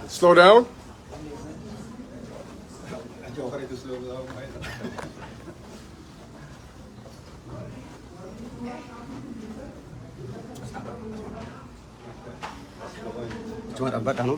Slow down. Cuma dapat anu.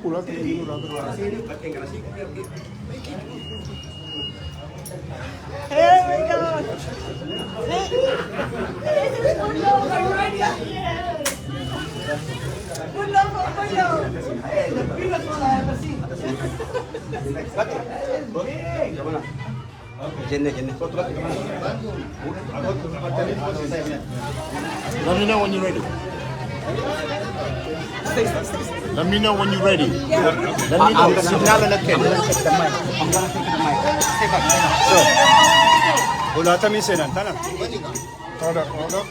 Pulang ke sini. Here we go. Are you ready? Pulo. Hey, the biggest one I ever seen. Jenne. Let me know when you're ready. Let me know when you're ready. Let me know. Signal na ken. Wala ta minsan tanan. Hold up.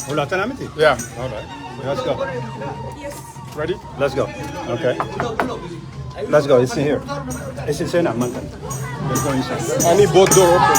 Wala ta namiti. Yeah. All right. Let's go. Ready? Let's go. Okay. Let's go. It's in here. It's inside Mantan. Let's go inside. I need both doors open.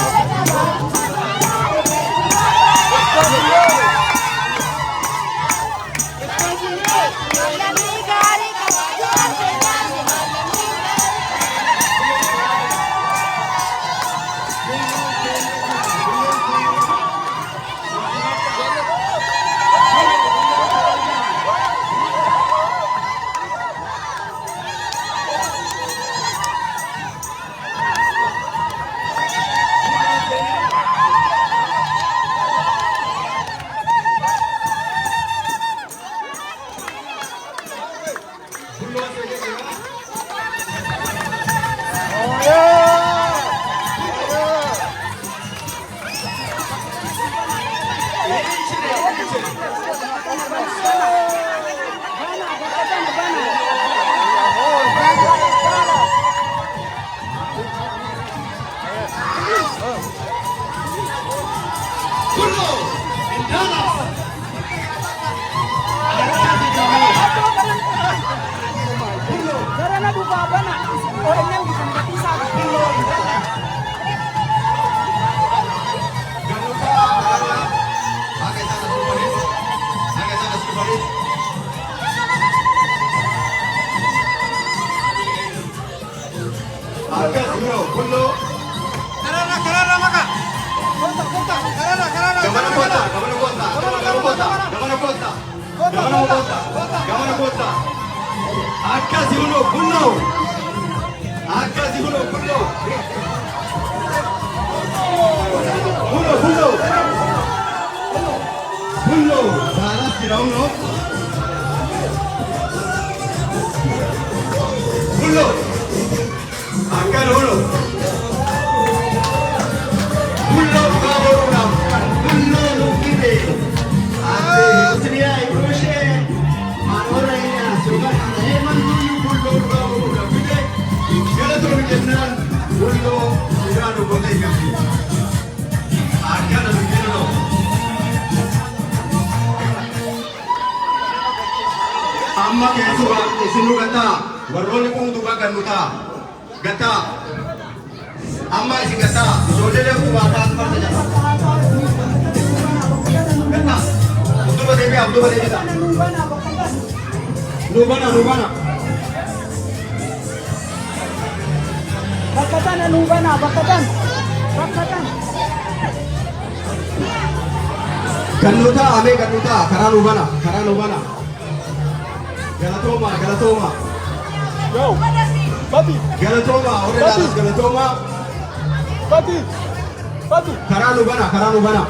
Amma kesuga isinu gata warroni kun duga ganuta gata amma isi gata jolele ku bata parta jata gata abdu bade ta nubana Bakatan anubana, bakatan. Bakatan. Ganuta ame ganuta karanubana. Galatoma. Yo. Papi. Galatoma, ore dalas galatoma. Papi. Karanubana. Karanubana.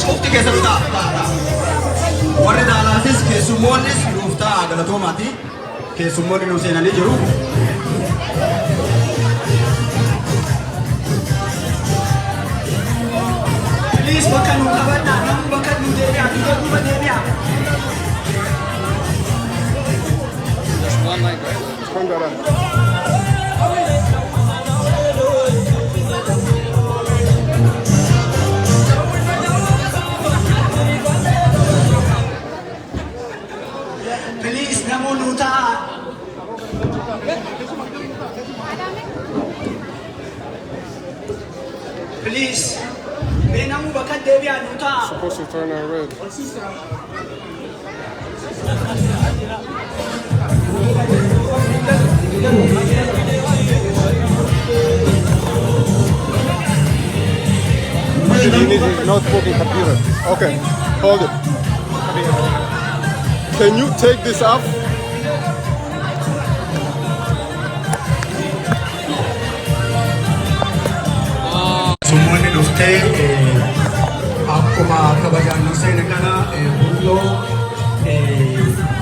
Cukti keessa dhutaa. Warri daalaatis keessummoonnis dhuuftaa galatoomaati. Keessummoonni nu seenanii jiru. Please bakka nu qabadhaa, namni bakka nu deebi'aa, biyya duuba deebi'aa. Turn that on. Please namoonni nu ta'a. Please, mee namni bakka deebi'aa nu ta'a. Supposed to turn that red. You need a notebook and computer. Okay, hold it. Can you take this off? Summoonni dhuftee akkuma kabajaan nu seene kana bulloo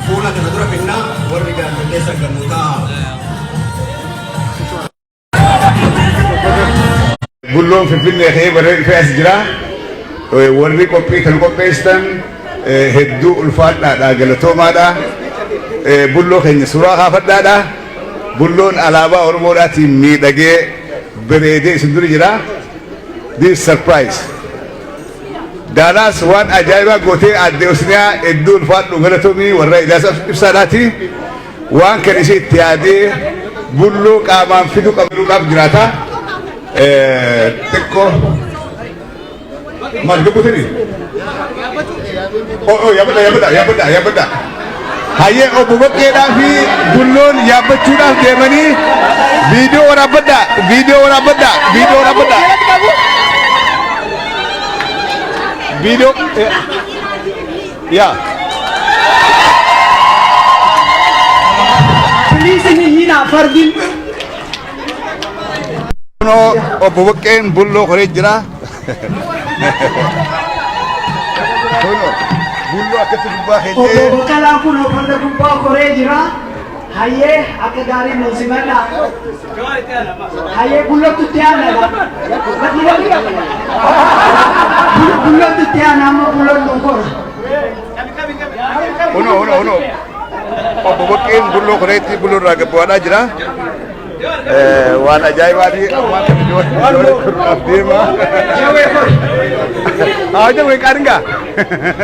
fuula kana dura kennaa warri gaazexeessa gannuutaa. Bulloon Finfinnee ta'ee bareedee as jira. Warri qophii kan qopheessitan hedduu ulfaadhaadha, galatoomaadha. Bulloo keenya suuraa kaafadhaadha. Bulloon alaabaa Oromoodhaatiin miidhagee bareedee isin dura jira. This surprise. Daalaas waan ajaa'ibaa gootee aadde Osniyaa hedduu ulfaadhu galatoomii warra Ilyaasa Ibsaadhaati. Waan kan ishee itti yaadee bulloo qaamaan fiduu qabduudhaaf jiraata. Xiqqoo maal dubbutanii? Yaabbadha. Hayyee obbo Baqqeedhaa fi bulloon yaabbachuudhaaf deemanii viidiyoo waraabadha. Video, yeah. Please ini hina fardin. No, obbo Baqqeen bulloo koree jira. Bulloo akkatti gubbaa Obbo keenya. Baqqalaan kun farda gubbaa koree jira. Hayyee akka gaarii nu simadha. Hayyee bullootti itti aanadha. Bullootti itti aana amma bulloon nu kora. Uno. Obbo Baqqeen bulloo koreetti bulloo irraa gabbaadhaa jira. Waan ajaa'ibaati waan kan ijoollee deema. Jawwee qaaringaa.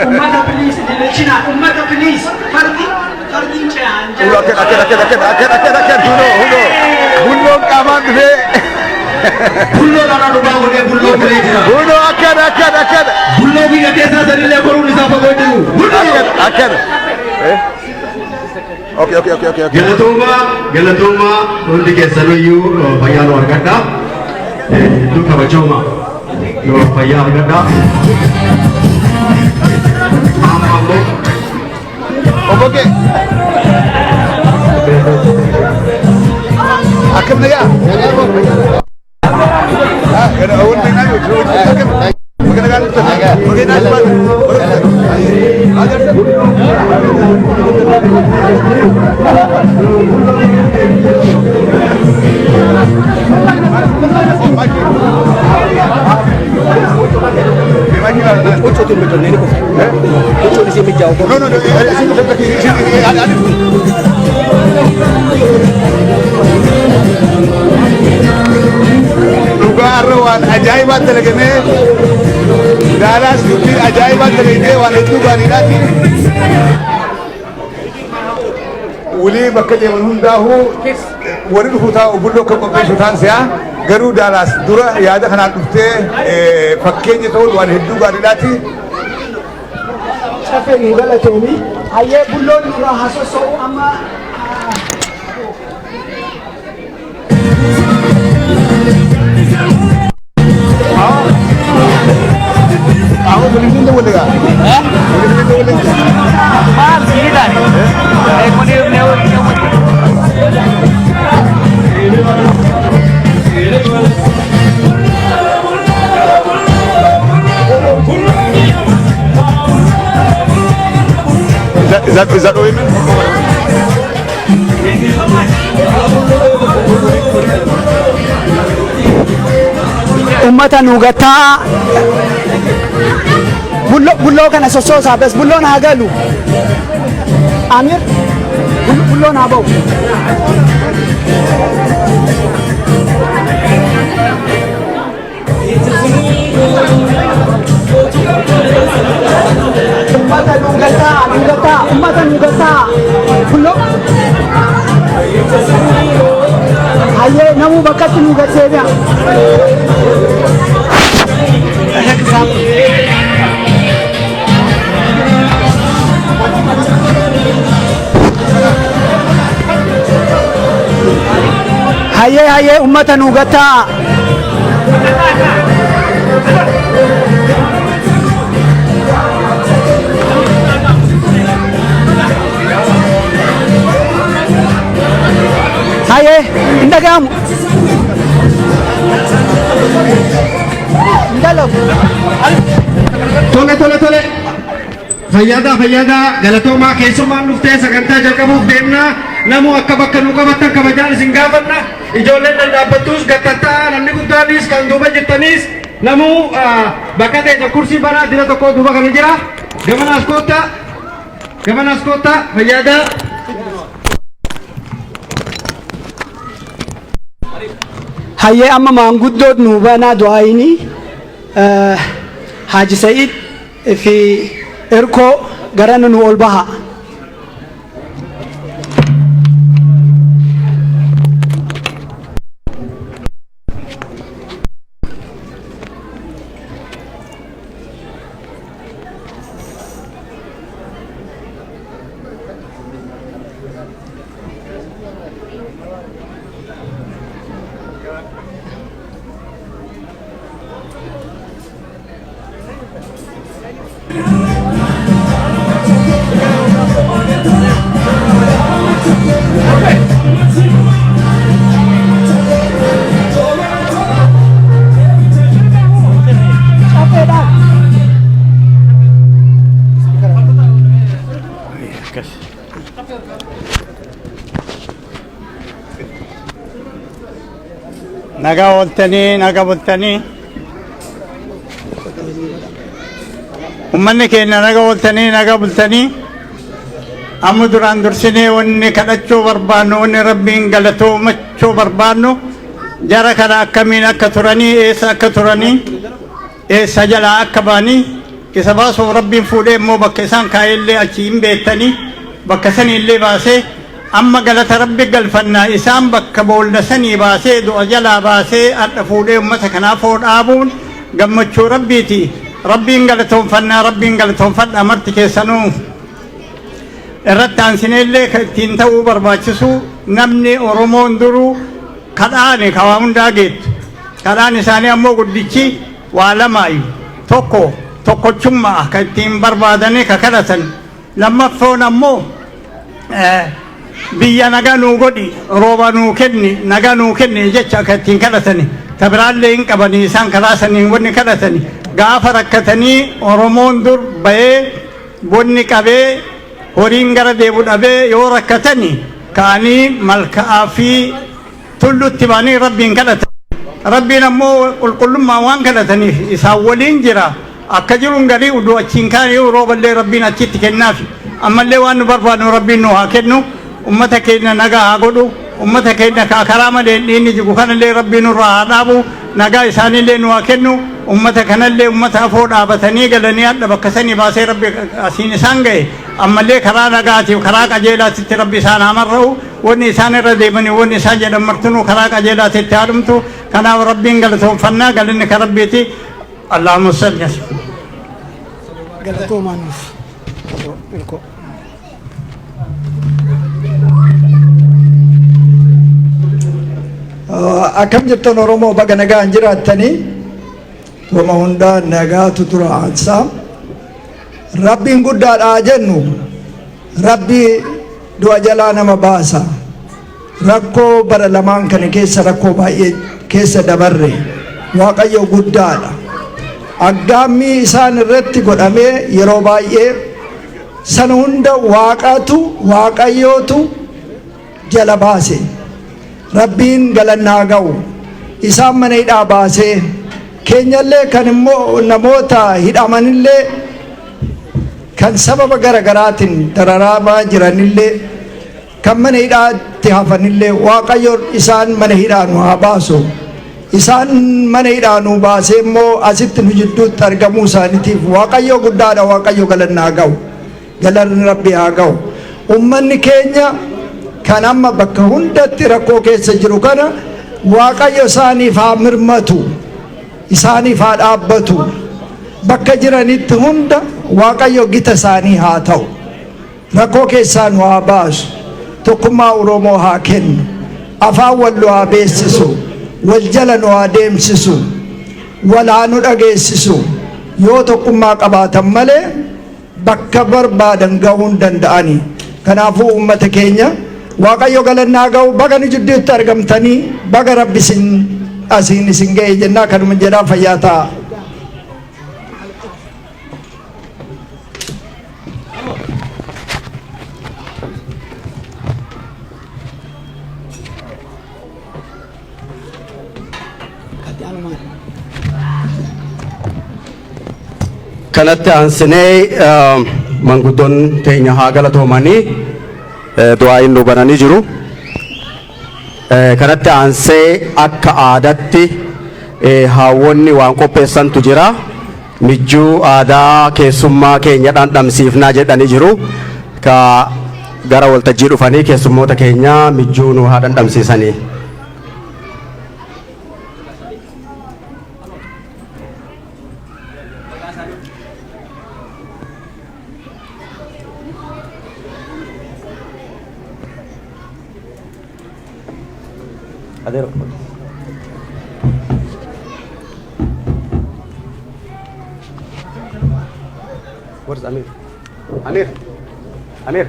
Ummata please dilechina. Ummata please fardin ce'an. Akka bulloon qaamaan dhufee. Bulloo dhala dhugaa godhee bulloo filee jira. Uno akkana. Bulloo biyya keessaa sanillee boruun isaa fagoo jiru. Akkana. Okay. Galatooma hundi keessaniyyuu fayyaa nu argadha. Hedduu kabajooma fayyaa argadha. Amma ammoo Obbo Baqqee. Akkam nayyaa. Dhugaarra waan ajaa'ibaa dalagamee Daalaas dubbii ajaa'ibaa dalagamee waan hedduu gaariidhaati. Walii bakka deeman hundaa'uu warri dhufu taa'u bulloo kan qopheessu ta'an si'a garuu Daalaas dura yaada kanaan dhuftee fakkeenya ta'uun waan hedduu gaariidhaati. cafe nu galatooni hayyee bulloon nurraa hasoso'u amma Aku boleh minta boleh tak? Boleh minta boleh tak? maaf sini tadi Is that women? ummata nu gataa bulloo kana sossoosaa bes bulloon haa galu Amir bulloon haa ba'u ummata nu gataa bulloo hayyee namuu bakkatti nu gaseebi'a hayyee ummata nu gataa hayyee hin dhaga'amu hin dalagu Tole. Fayyada galatoomaa keessummaan dhuftee sagantaa jalqabuuf deemna. Namu akka bakka nu qabatan kabajaan isin gaafanna. Ijoolleen dhadhaabbattus gattataa namni guddaanis kan duuba jirtanis namu bakka teessa kursii baraa dira tokko duuba kana jira. Gamanas koota fayyada. hayyee amma maanguddoot nu banaa du'aayini Haji Said fi erkoo garana nu ol baha nagaa ooltanii nagaa bultanii ummanni keenya nagaa ooltanii nagaa bultanii amma duraan dursinee wanni kadhachuu barbaannu wanni rabbiin galatoomachuu barbaannu jara kana akkamiin akka turanii eessa akka turanii eessa jalaa akka baanii isa baasuuf rabbiin fuudhee immoo bakka isaan kaa'ellee achi hin beektanii bakka saniillee baasee amma galata rabbi galfannaa isaan bakka boolla sanii baasee du'a jalaa baasee adda fuudhee ummata kanaaf dhaabuun gammachuu rabbiiti. Rabbiin galatoonfannaa marti keessanuu irratti aansineellee ittiin ta'uu barbaachisu namni Oromoon duruu kadhaani kawaa hundaa geettu kadhaan isaanii ammoo guddichi waa lamaayu tokkochummaa kan ittiin barbaadanii ka kadhatan lammaffoon ammoo biyya nagaa nuu godhi rooba nuu kenni nagaa nuu kenni jecha kan ittiin kadhatani tabiraallee hin qabanii isaan kalaasanii wanni kadhatani gaafa rakkatanii Oromoon dur bahee bonni qabee horiin gara deebu dhabee yoo rakkatanii kaanii malka'aa fi tullutti baanii rabbiin kadhatan rabbiin ammoo qulqullummaa waan kadhataniif isaan waliin jira akka jiruun garii uduu achiin kaanii rooballee rabbiin achitti kennaafi ammallee waan nu barbaadnu rabbiin nu haa kennu ummata keenya nagaa haa godhu ummata keenya karaa malee dhiinni jigu kanallee rabbiin nurraa haa dhaabu nagaa isaaniillee nu haa kennu ummata kanallee ummata afoo dhaabatanii galanii hadha bakka sanii baasee rabbi asiin isaan ga'e ammallee karaa nagaatiif karaa qajeelaatitti rabbi isaan haa marra'u wanni isaan irra deemanii wanni isaan jedhan martinuu karaa qajeelaatitti haa dhumtu kanaaf rabbiin galatoonfannaa galanni ka rabbiiti Allahumma salli galatoomaa nuuf Akkam jirtan Oromoo baga nagaan jiraattanii wama hundaa nagaatu tura aansaa rabbiin guddaadhaa jennu rabbi du'a jalaa nama baasa rakkoo bara lamaan kana keessa rakkoo baay'ee keessa dabarre waaqayyo guddaadha aggaammii isaan irratti godhamee yeroo baay'ee sana hunda waaqayyootu jala baase rabbiin galannaa ga'u isaan mana hidhaa baasee keenyallee kan immoo namoota hidhamanillee kan sababa garagaraatiin dararamaa jiranillee kan mana hidhaatti hafanillee waaqayyo isaan mana hidhaa nu haa baasu isaan mana hidhaa nu baasee immoo asitti nu jidduutti argamuu isaaniitiif waaqayyo guddaadha waaqayyo galannaa ga'u galanni rabbi haa ga'u ummanni keenya kan amma bakka hundatti rakkoo keessa jiru kana waaqayyo isaaniif haa mirmatu isaaniif haa dhaabbatu bakka jiranitti hunda waaqayyo gita isaanii haa ta'u rakkoo keessaa nu haa baasu tokkummaa Oromoo haa kennu afaan wal nu haa beeksisu wal jala nu haa deemsisu wal haa nu dhageessisu yoo tokkummaa qabaatan malee bakka barbaadan ga'uu hin danda'ani kanaafuu ummata keenya waaqayyo galannaa ga'u baga nu jidduutti argamtanii baga rabbi isin ga'e jennaa kanuma jedhaa fayyaa ta'a. kanatti aansinee manguddoon teenya haa galatoomanii du'aayin nu bananii jiru. Kanatti aansee akka aadaatti haawwonni waan qopheessantu jira. Mijjuu aadaa keessummaa keenya dhandhamsiifnaa jedhanii jiru. Ka gara waltajjii dhufanii keessummoota keenya mijjuu nu haa dhandhamsiisanii. Where's Amir? Amir? Amir?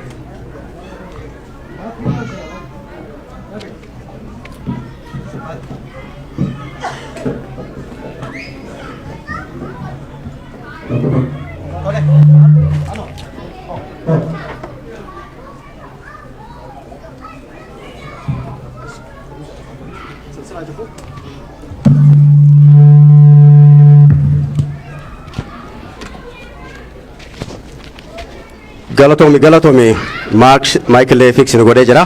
Galatomi Michael Fix nu godhee jira.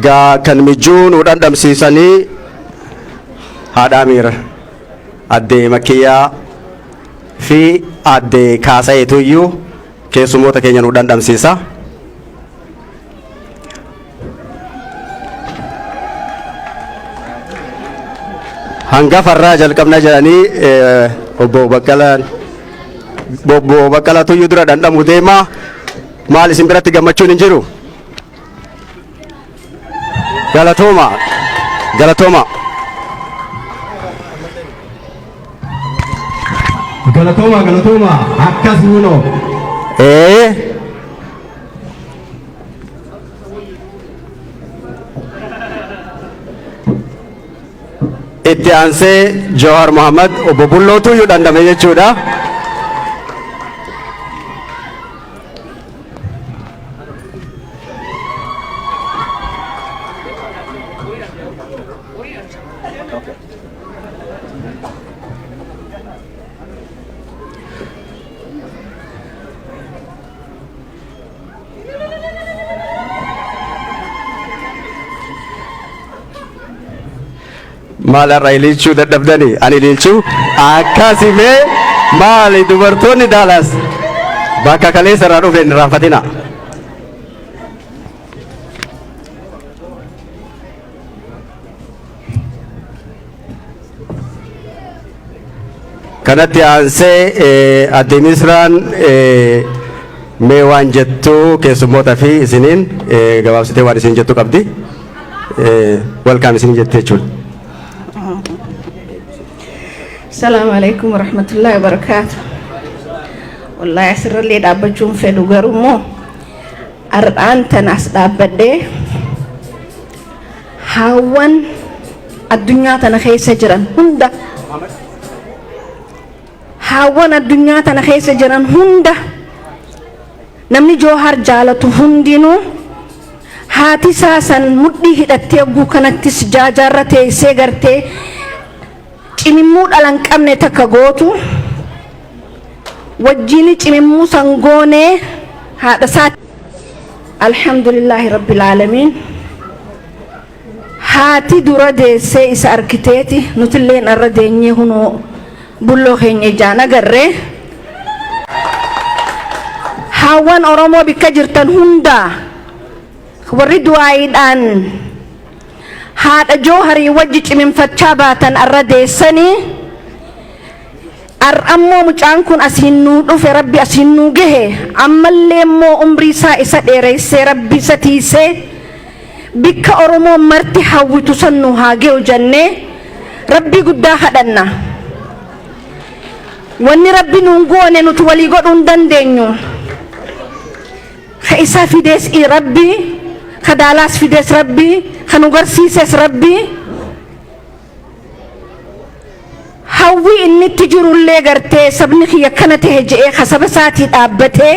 Gaa kan mijjuu nu dhandhamsiisanii haadha Amir addee Makiyyaa fi addee Kaasayeetu iyyuu keessummoota keenya nu dhandhamsiisa. Hangafarraa jalqabna jedhanii obbo Baqqalaatu iyyuu dura dhandhamu deema. Maal isin biratti gammachuun hin jiru? Galatooma. Akkas nuunoo. Itti aansee Jawahar Muhammad obbo Bullootu iyyuu dhandhame jechuudha. Maalarraa ililchuu dadhabdanii ani ililchuu akkasimee maali dubartoonni Daalaas bakka kaleessa irraa dhufe hin raanfatina. Kanatti aansee addee Misraan mee waan jettu keessummoota fi isiniin gabaabsitee waan isin jettu qabdi. Welcome isin jettee jechuudha. Assalamualaikum warahmatullahi wabarakatuh. Wallahi asirrallee dhaabbachuun fedhu garuu ardaan tan as dhaabbadhee haawwan addunyaa tana keessa jiran hunda namni Jawhar jaalatu hundinuu haati saasan mudhii hidhattee oguu kanattis jaajaarra teessee gartee cimimmuu dhalan qabne takka gootu wajjini cimimmuu san goonee haadha saati. Alhamdulillahi rabbil aalamiin. Haati dura deessee isa arkiteeti nutilleen arra deenyee hunoo bulloo keenya ijaan agarree. Haawwan Oromoo bikka jirtan hundaa warri du'aayiidhaan haadha Jawharii wajji ciminfachaa baatan arra deessanii ammoo mucaan kun asiin nuu dhufe rabbi asiin nuu gahe ammallee immoo umrii isaa isa dheereessee rabbi isa tiisee bikka Oromoo marti hawwitu san nuu haa gahu jennee rabbi guddaa kadhanna. Wanni rabbi nuun goone nuti walii godhuu hin dandeenyu. Ka isa fidees rabbi, ka daalaas fidees rabbi, ka nu garsiises rabbi. Hawwi inni itti jirullee gartee sabni kiyya kana ta'e je'ee ka saba isaatii dhaabbatee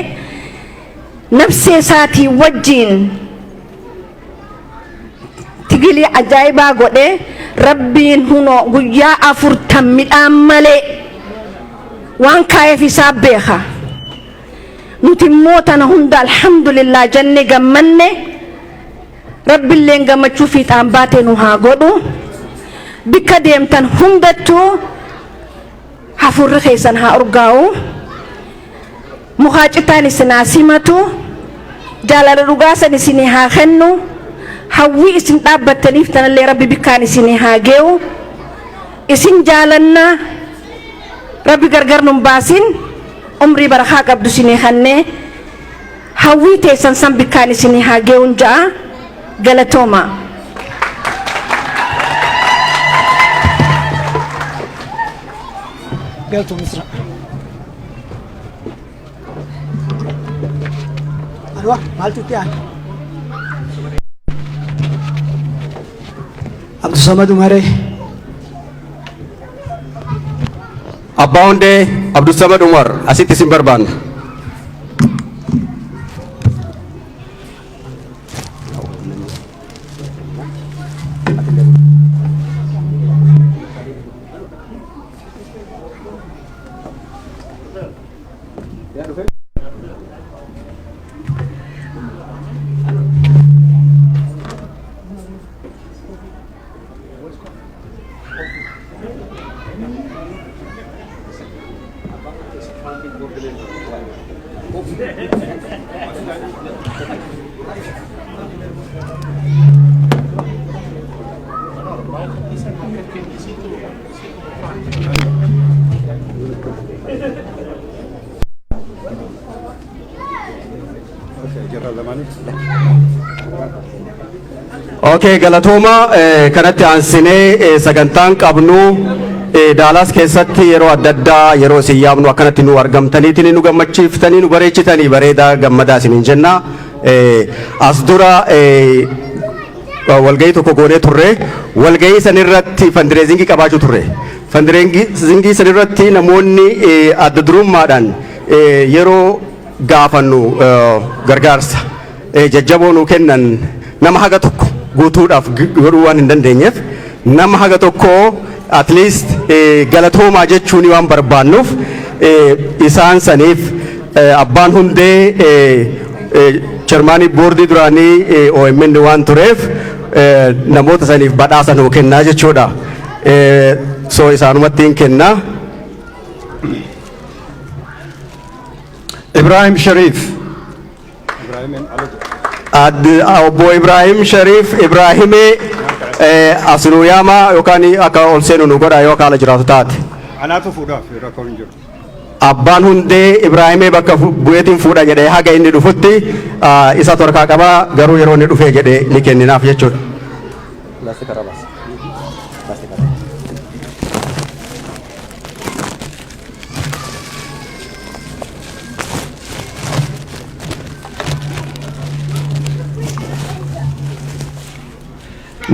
nafsee isaatii wajjiin tigilii ajaa'ibaa godhee rabbiin hunoo guyyaa 40 midhaan malee waan kaa'eef isaa beeka. Nuti immoo tana hunda alhamdulillah jenne gammanne rabbiilleen gammachuu fiixaan baatee nu haa godhu. Bikka deemtan hundattuu hafuurri keessan haa urgaa'u. Mukaa citaan isin haa simatu. Jaalala dhugaasan isin haa kennu. Hawwii isin dhaabbattaniif tanallee rabbi bikkaan isin haa geewu. Isin jaalanna rabbi gargar nun baasin. Umrii barakaa qabdu isin kannee hawwii teessan san bikkaan isin haa geewun ja'a galatooma. Galto Misra. Alwa, maaltu itti aan? Abdul Samad Umaree. Abbaa hundee Abdul Samad Umar asitti isin barbaanna. Okay, galatooma kanatti aansinee sagantaan qabnu Daalaas keessatti yeroo adda addaa yeroo isin yaamnu akkanatti nu argamtaniitiin nu gammachiiftanii nu bareechitanii bareedaa gammadaa isiniin jenna. As dura walgahii tokko goonee turre walgahii san irratti fandireezingii qabaachuu turre. Fandireezingii san irratti namoonni adda durummaadhaan yeroo gaafannu gargaarsa jajjaboo nu kennan nama haga tokko guutuudhaaf godhuu waan hin dandeenyeef nama haga tokko at least galatoomaa jechuun waan barbaannuuf isaan saniif abbaan hundee chairmaanii boordii duraanii OMN waan tureef namoota saniif badhaasa nuu kennaa jechuudha. So isaanumatti hin kennaa. Ibrahim Sharif. Obbo Ibrahim Sharif Ibrahime Asluyama yookaan akka ol seenu nu godha yoo kaala jiraatu taate. Anaatu fuudhaaf rakkoon hin jiru. abbaan hundee Ibraahimee bakka bu'eetiin fuudha jedhee haga inni dhufutti isa torkaa qaba garuu yeroo inni dhufee jedhee ni kenninaaf jechuudha.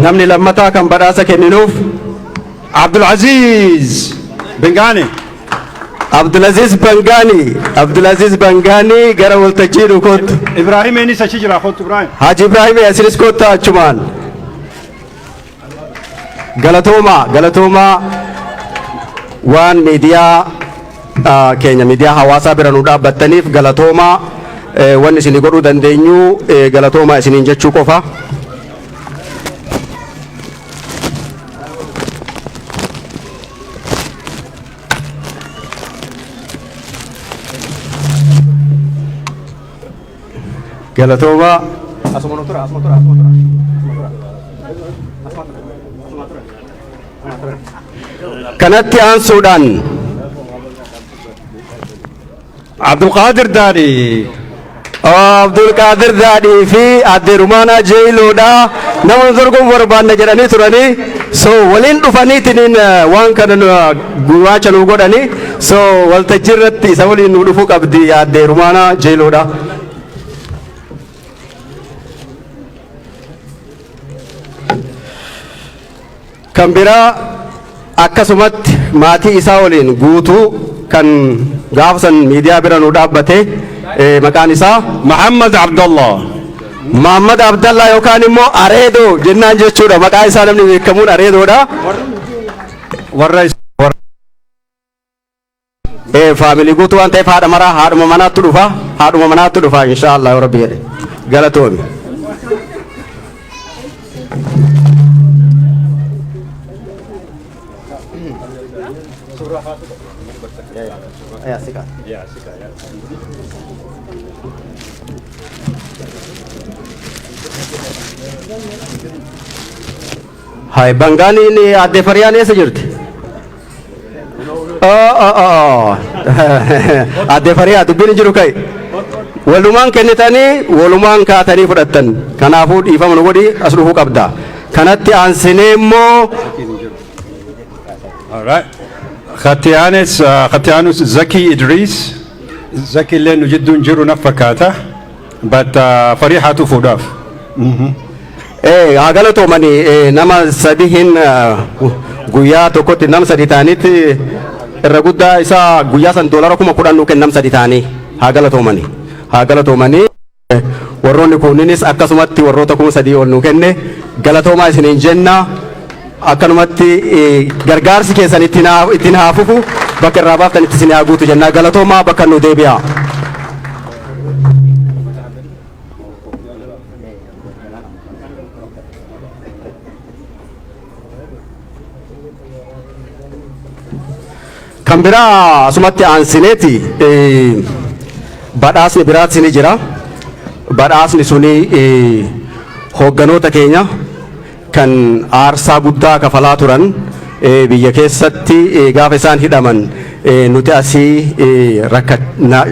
namni lammataa kan badhaasa kenninuuf Abdulaziz Bengani. Abdulaziz Bangani gara waltajjii dhukootu. Ibrahim enis achi jira khot Ibrahim. Haji Ibrahim asinis kootta achumaan. Galatooma waan miidiyaa keenya miidiyaa hawaasaa bira nu dhaabbattaniif galatooma wanni isin godhuu dandeenyu galatooma isiniin jechuu qofa. Galatooma kanatti aansuudhaan Abdulqadir Daadi. Abdulqadir Daadhii fi adde Rumaanaa Jeeyiloodha. Nama dorgomu barbaanna jedhanii turanii so waliin dhufaniitiin waan kana gurraacha nu godhanii so waltajjii irratti isa waliin nu dhufuu qabdi adde Rumaanaa Jeeyiloodha. Kan biraa akkasumatti maatii isaa waliin guutuu kan gaafsan miidiyaa bira nu dhaabbate maqaan isaa Muhammad Abdallah yookaan immoo Areedoo jennaan jechuudha. Maqaa isaa namni beekamuun Areedoodha. Faamilii guutuu waan ta'eef haadhuma manaatti dhufa inshaallah rabbi jedhe galatoomi. Hai Banganiin adde Fariyaan eessa jirti? Adde Fariyaa dubbiin jiru kai. Walumaan kennitanii walumaan kaatanii fudhattan. Kanaafuu dhiifama nu godhi as dhufuu qabda. Kanatti aansinee immoo Khatiyaanus Zaki Idris. Zaki illee nu jidduun jiru na fakkaata. But Farihaatu fuudhaaf. haa galatoomanii nama sadihin guyyaa tokkotti nam sadi ta'anitti irra guddaa isaa guyyaa san $10,000 nu kennam sadi ta'anii haa galatoomanii warroonni kunninis akkasumatti warroota 3,000 ol nu kenne galatoomaa isiniin jenna akkanumatti gargaarsi keessan ittiin haafufu bakka irraa baaftan itti isin haa guutu jenna galatoomaa bakka nu deebi'a. Kan biraa asumatti aansineeti badhaasni biraatti ni jira. Badhaasni suni hoogganoota keenya kan aarsaa guddaa kafalaa turan biyya keessatti gaafa isaan hidhaman nuti asii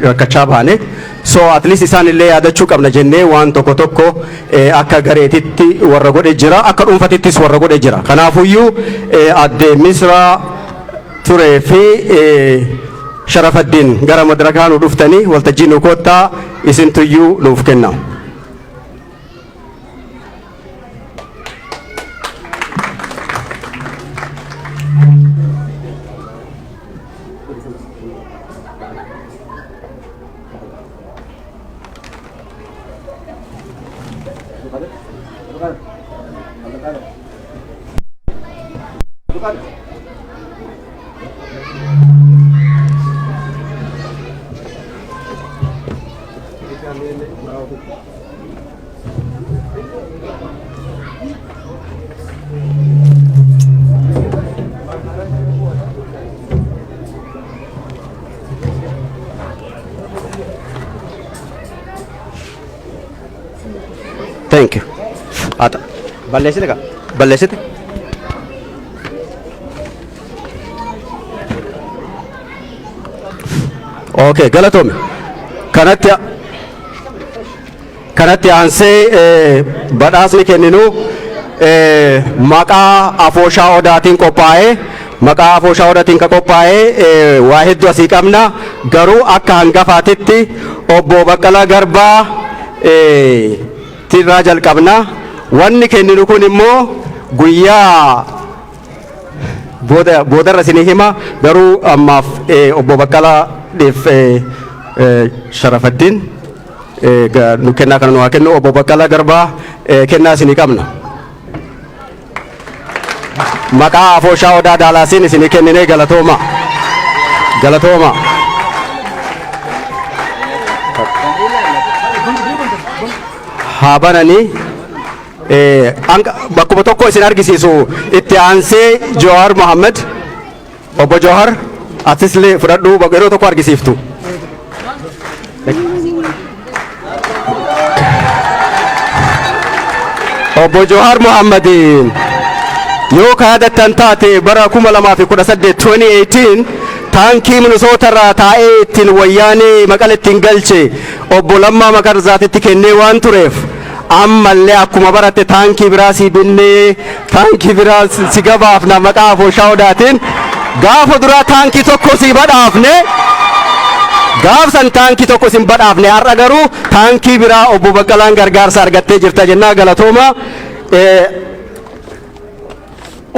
rakkachaa baane. So at least isaan illee yaadachuu qabna jennee waan tokko akka gareetitti warra godhe jira akka dhuunfatittis warra godhe jira. Kanaafuyyuu adde Misraa turee fi Sharafaddin gara madarakaa nu dhuftanii waltajjii nu koottaa isintuyyuu nuuf kenna. Thank you. Ata. Balleessite ka? Balleessite? Okay, galatoome. Kanatti aansee badhaasni kenninu maqaa afooshaa odaatiin qophaa'ee maqaa afooshaa odaatiin ka qophaa'ee waa hedduu asii qabna garuu akka hangafaatitti obbo Baqqalaa Garbaa tirraa jalqabna wanni kenninu kun immoo guyyaa boodarra isinii hima garuu ammaaf obbo Baqqalaadhaaf Sharafaddin nu kennaa kana nu haa kennu obbo Baqqalaa Garbaa kennaa isinii qabna. Maqaa afooshaa odaa daalaasiin isinii kenninee galatooma. Galatooma. Haa bananii bakkuma tokko isin argisiisu itti aansee Jawahar Mohammed obbo Jawahar atislee fudhadhu yeroo tokko argisiiftu. Obbo Jawahar Mohammediin yoo kaadatan taate bara 2018 taankii Minnesota irraa taa'ee ittiin wayyaanee maqala ittiin galche obbo Lammaa Magarsaatitti kennee waan tureef ammallee akkuma baratte taankii biraa si binnee taankii biraa si gabaafna maqaa afooshaa odaatiin gaafa duraa taankii tokko si badhaafne gaafsan taankii tokko sin badhaafne har'a garuu taankii biraa obbo Baqqalaan gargaarsa argattee jirta jennaa galatooma.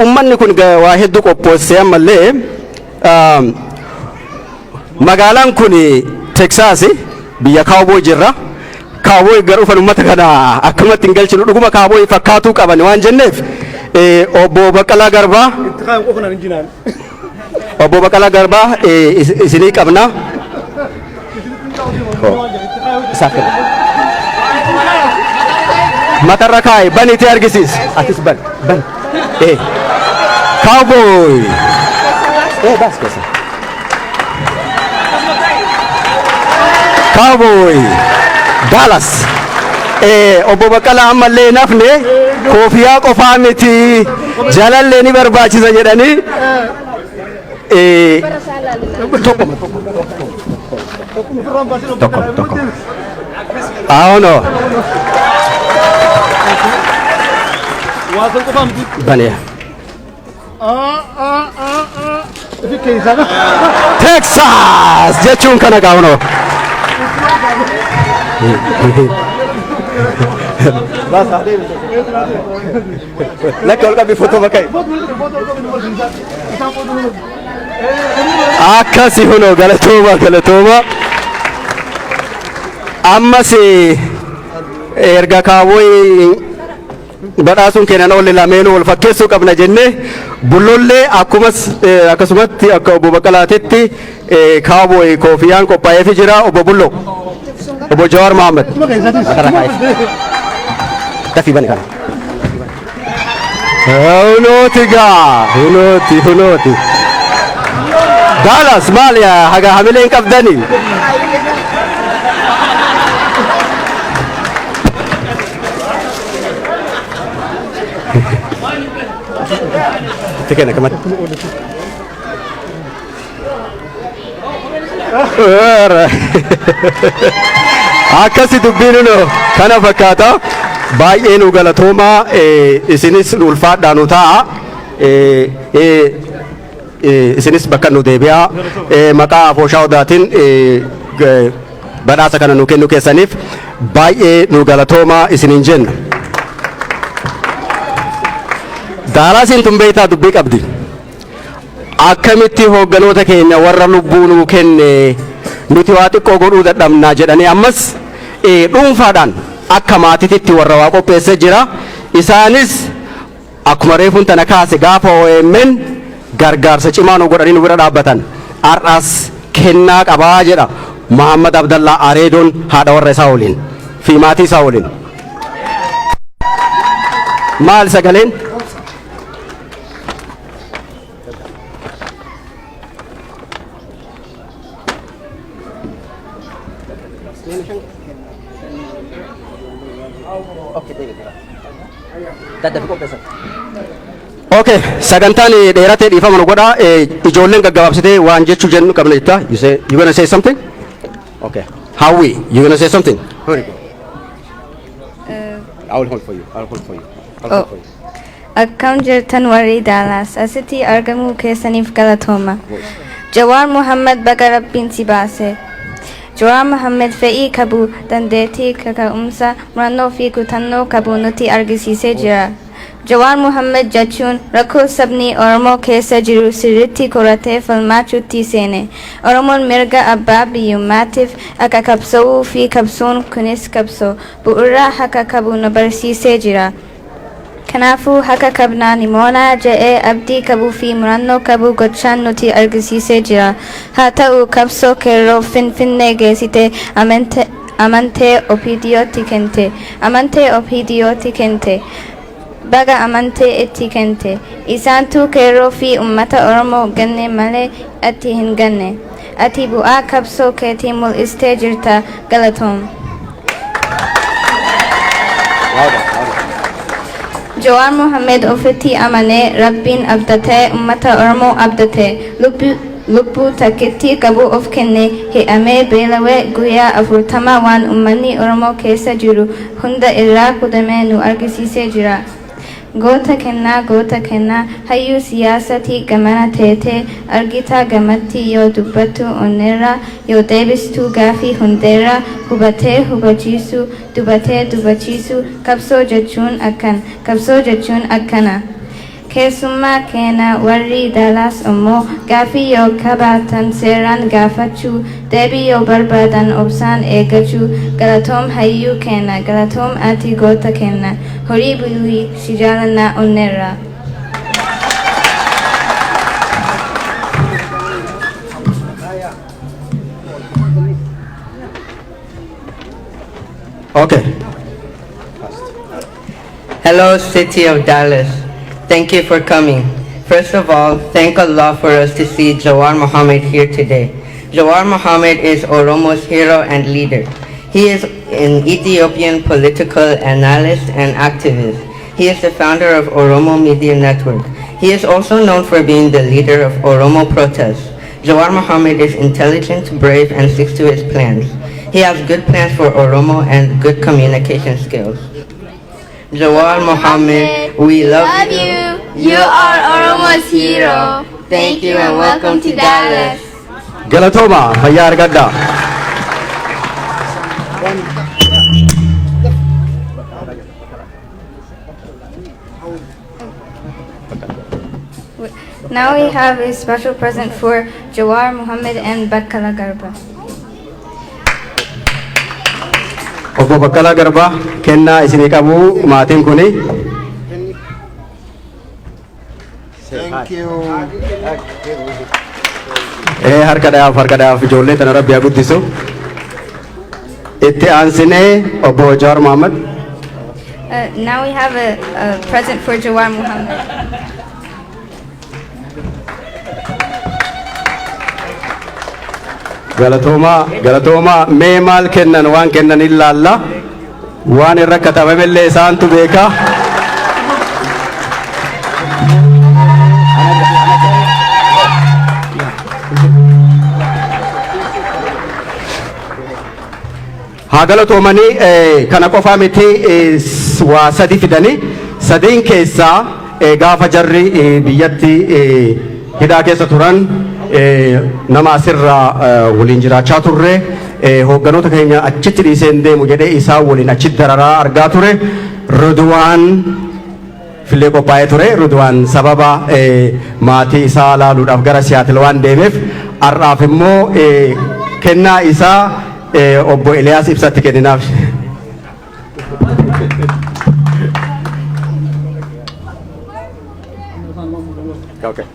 Ummanni kun waa hedduu qopheessee ammallee magaalaan kun Texas biyya kaawbooy jirra. Kaawbooy gara dhufan uummata kana akkamatti hin galchinu dhuguma kaawbooy fakkaatuu qaban waan jenneef obbo Baqqalaa Garbaa obbo Baqqalaa Garbaa isinii qabna. Matarra kaa'e baniitii argisiis atis ban cowboy bas keessa cowboy Dallas obbo Baqqalaa ammallee nafne koofiyaa qofaa miti jalallee ni barbaachisa jedhanii tokko no Bane. Texas jechuun kana qaawno. Lakka ol qabbi footoo bakka. Akkasi huno galatooma. Ammas erga kaawwee badhaasuun kennan oolle lameen wal fakkeessuu qabna jennee bullollee akkasumatti akka obbo Baqqalaatitti kaawbooy koofiyaan qophaa'eefi jira obbo Bullo obbo Jawahar Mohammed dafii bane kana hunooti Dallas maal yaa haga hamilee hin qabdanii Tikena kamat. Akkasi dubbiin kana fakkaata baay'ee nu galatooma isinis ulfaadhaan nu ta'a isinis bakka nu deebi'a maqaa afooshaa odaatiin badhaasa kana nu kennu keessaniif baay'ee nu galatooma isiniin jenna. Daalaasiin tun beektaa dubbii qabdi. Akkamitti hoogganoota keenya warra lubbuu nuu kenne nuti waa xiqqoo godhuu dadhabnaa jedhanii ammas dhuunfaadhaan akka maatiitti warra waa qopheessee jira. Isaanis akkuma reefuun tana kaase gaafa OMN gargaarsa cimaa nu godhanii nu bira dhaabbatan. Har'as kennaa qabaa jedha Muhammad Abdallaa Areedoon haadha warra isaa waliin fi maatii isaa waliin. Maal sagaleen? Okay, sagantani dheeratee dhiifama nu godha. Ijoolleen gaggabaabsitee waan jechuu jennu qabna jetta. You gonna say something? Okay. Howie, you gonna say something? Hurry. I will hold for you. I'll hold for you. I'll hold for you. Akkam jirtan warri Dallas asitti argamuu keessaniif galatooma. Jawaar Muhammad baga Rabbiin si baase. Jawaar Muhammad fe'ii qabu, dandeettii, kaka'umsa, murannoo fi kutannoo qabu nutti argisiisee jira. Jawaar Muhammad jechuun rakkoo sabni Oromoo keessa jiru sirriitti qoratee falmachuutti seene. Oromoon mirga abbaa biyyummaatiif akka qabsa'uu fi qabsoon kunis qabsoo bu'uuraa akka qabu nu barsiisee jira. Kanaafuu haka qabnaa ni moonaa je'ee abdii qabuu fi murannoo qabu gochaan nuti argisiisee jira. Haa ta'u qabsoo qeerroo Finfinnee geessite amantee OPDOtti kente. Amantee OPDOtti kente. Baga amantee itti kente. Isaantu qeerroo fi uummata Oromoo ganne malee ati hin ganne. Ati bu'aa qabsoo keetii mul'istee jirta galatoom. Jawaar Muhammad ofitti amanee Rabbiin abdatee uummata Oromoo abdatee lubbuu takkitti qabu of kenne hi'amee beelawee guyyaa 40 waan uummanni Oromoo keessa jiru hunda irraa qudamee nu argisiisee jira. Goota kennaa hayyuu siyaasatii gamana teetee argitaa gamatti yoo dubbattu onneerra yoo deebistuu gaafii hundeerra hubatee hubachiisu dubatee dubachiisu qabsoo jechuun akkana. Keessummaa keenya warri Dallas immoo gaafii yoo qabaatan seeraan gaafachuu deebii yoo barbaadan obsaan eeggachuu galatoom hayyuu keenya galatoom ati goota keenya horii bulii si jaalannaa onneerra. Okay. Hello, City of Dallas. Thank you for coming. First of all, thank Allah for us to see Jawaar Muhammad here today. Jawaar Muhammad is Oromo's hero and leader. He is an Ethiopian political analyst and activist. He is the founder of Oromo Media Network. He is also known for being the leader of Oromo protests. Jawaar Muhammad is intelligent, brave, and sticks to his plans. He has good plans for Oromo and good communication skills. Jawaar Muhammad, we love you. You are Oromo's hero. Thank you and welcome to Dallas. Galatoma, fayyaa argadha. Now we have a special present for Jawaar Muhammad and Bakkala Garba. Obbo Bakkala Garba, kennaa isinii qabu maatiin kuni. Thank you. Harkadhaaf ijoollee tana Rabbi haa guddisu. Itti aansinee obbo Jawaar Muhammad. Now we have a present for Jawaar Muhammad. Galatoomaa mee maal kennan waan kennan ilaalla waan irra katabamellee isaantu beeka. haa galatoomanii kana qofaa miti waa sadi fidanii sadiin keessaa gaafa jarri biyyatti hidhaa keessa turan nama asirraa waliin jiraachaa turre hoogganoota keenya achitti dhiiseen deemu jedhee isaa waliin achitti dararaa argaa ture Ridwaan filee qophaa'ee ture. Ridwaan sababa maatii isaa laaluudhaaf gara Siyaatil waan deemeef har'aaf immoo kennaa isaa obbo Eliyaas ibsatti kenninaaf. Okay.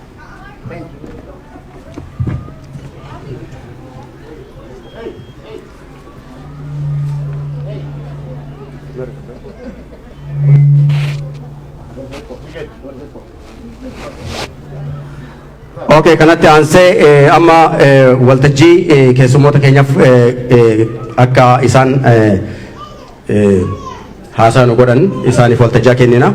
Okay, kanatti aansee amma waltajjii keessummoota keenyaaf akka isaan haasaa nu godhan isaaniif waltajjii kennina.